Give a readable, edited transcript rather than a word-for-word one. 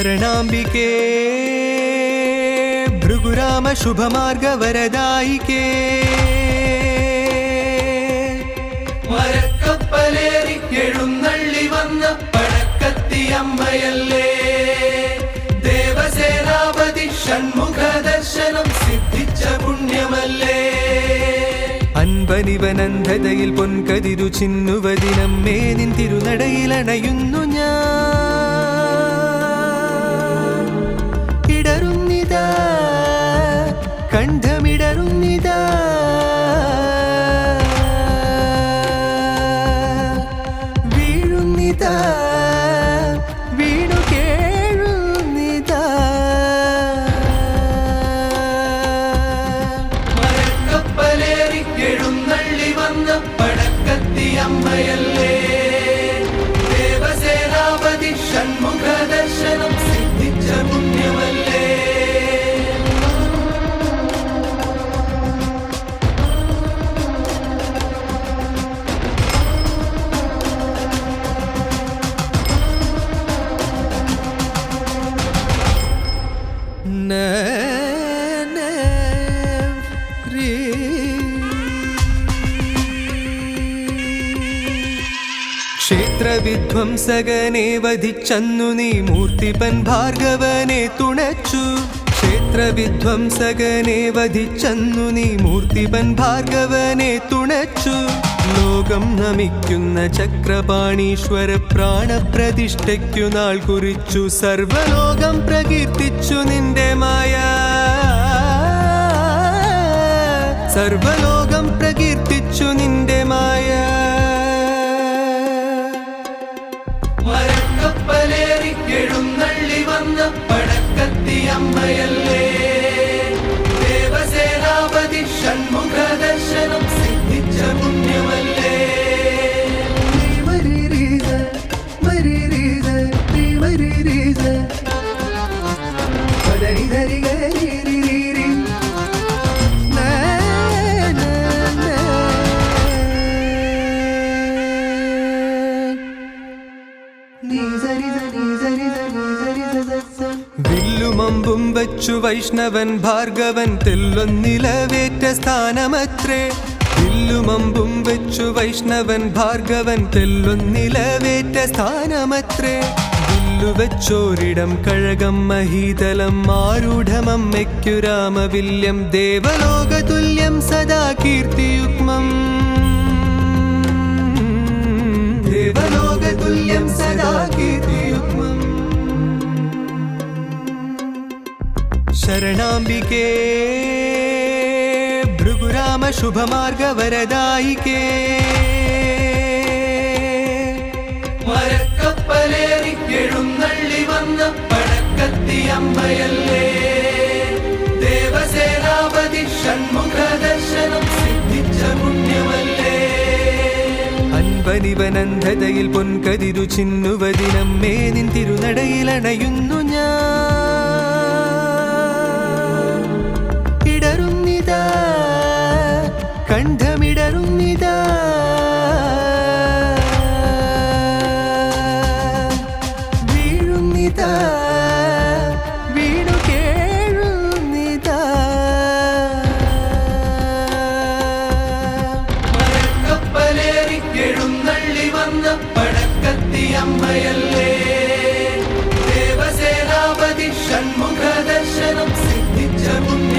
शरणाम्बिके भृगुराम शुभमार्ग वरदायिके മരക്കപ്പലേറിക്കെഴുന്നള്ളി വന്ന പടക്കത്തിയമ്മയല്ലേ ദേവസേനാപതി ഷൺമുഖ ദർശനം സിദ്ധിച്ച പുണ്യമല്ലേ അൻപനിവനന്ധതയിൽ പൊൻകതിരു ചിന്നുവതിനമ്മേ നിൻ തിരുനടയിലണയുന്നു ഞാൻ ഇടറുന്നിതാ കണ്ഠമിടറുന്നിതാ വീഴുന്നിതാ വീണു കേഴുന്നിതാ മരക്കപ്പലേറിക്കെഴുന്നള്ളി വന്ന പടക്കത്തിയമ്മയല്ലേ ദേവസേനാപതി ഷൺമുഖ ദർശനം സിദ്ധിച്ച പുണ്യമല്ലേ ക്ഷേത്രവിധ്വംസകനെ വധിച്ചന്നു നീ മൂർത്തിപൻ ഭാർഗവനെ തുണച്ചു ക്ഷേത്രവിധ്വംസകനെ വധിച്ചന്നു നീ മൂർത്തിപൻ ഭാർഗവനെ തുണച്ചു ലോകം നമിക്കുന്ന ചക്രപാണീശ്വര പ്രാണപ്രതിഷ്ഠയ്ക്കു നാൾ കുറിച്ചു സർവലോകം പ്രകീർത്തിച്ചു നിന്റെ മായ സർവലോകം പ്രകീർത്തിച്ചു നിന്റെ മായ മരക്കപ്പലേറിക്കെഴുന്നള്ളി വന്ന പടക്കത്തിയമ്മയല്ലേ ദേവസേനാപതി ഷൺമുഖ ദർശനം സിദ്ധിച്ച പുണ്യമല്ലേ വില്ലുമമ്പും വച്ചു വൈഷ്ണവൻ ഭാർഗവൻ തെല്ലൊന്നിലവേറ്റ സ്ഥാനമത്രേ വില്ലുമമ്പും വച്ചു വൈഷ്ണവൻ ഭാർഗവൻ തെല്ലൊന്നിലവേറ്റ സ്ഥാനമത്രേ വില്ലുവച്ചോരിടം കഴകം മഹീതലം ആരൂഢമമ്മയ്ക്കു രാമവില്യം ദേവലോകതുല്യം സദാ കീർത്തിയുഗ്മം ദേവലോകതുല്യം സദാ കീർത്തിയുഗ്മം शरणाम्बिके भृगुराम शुभमार्ग वरदायिके മരക്കപ്പലേറിക്കെഴുന്നള്ളി വന്ന പടക്കത്തിയമ്മയല്ലേ ദേവസേനാപതി ഷൺമുഖ ദർശനം സിദ്ധിച്ച പുണ്യമല്ലേ അൻപനിവനന്ധതയിൽ പൊൻകതിരു ചിന്നുവതിനമ്മേ നിൻ തിരുനടയിലണയുന്നു ഞാൻ ഇടറുന്നിതാ കണ്ഠമിടറുന്നിതാ വീഴുന്നിതാ വീണു കേഴുന്നിതാ മരക്കപ്പലേറിക്കെഴുന്നള്ളി വന്ന പടക്കത്തിയമ്മയല്ലേ ദേവസേനാപതി ഷൺമുഖ ദർശനം സിദ്ധിച്ച പുണ്യ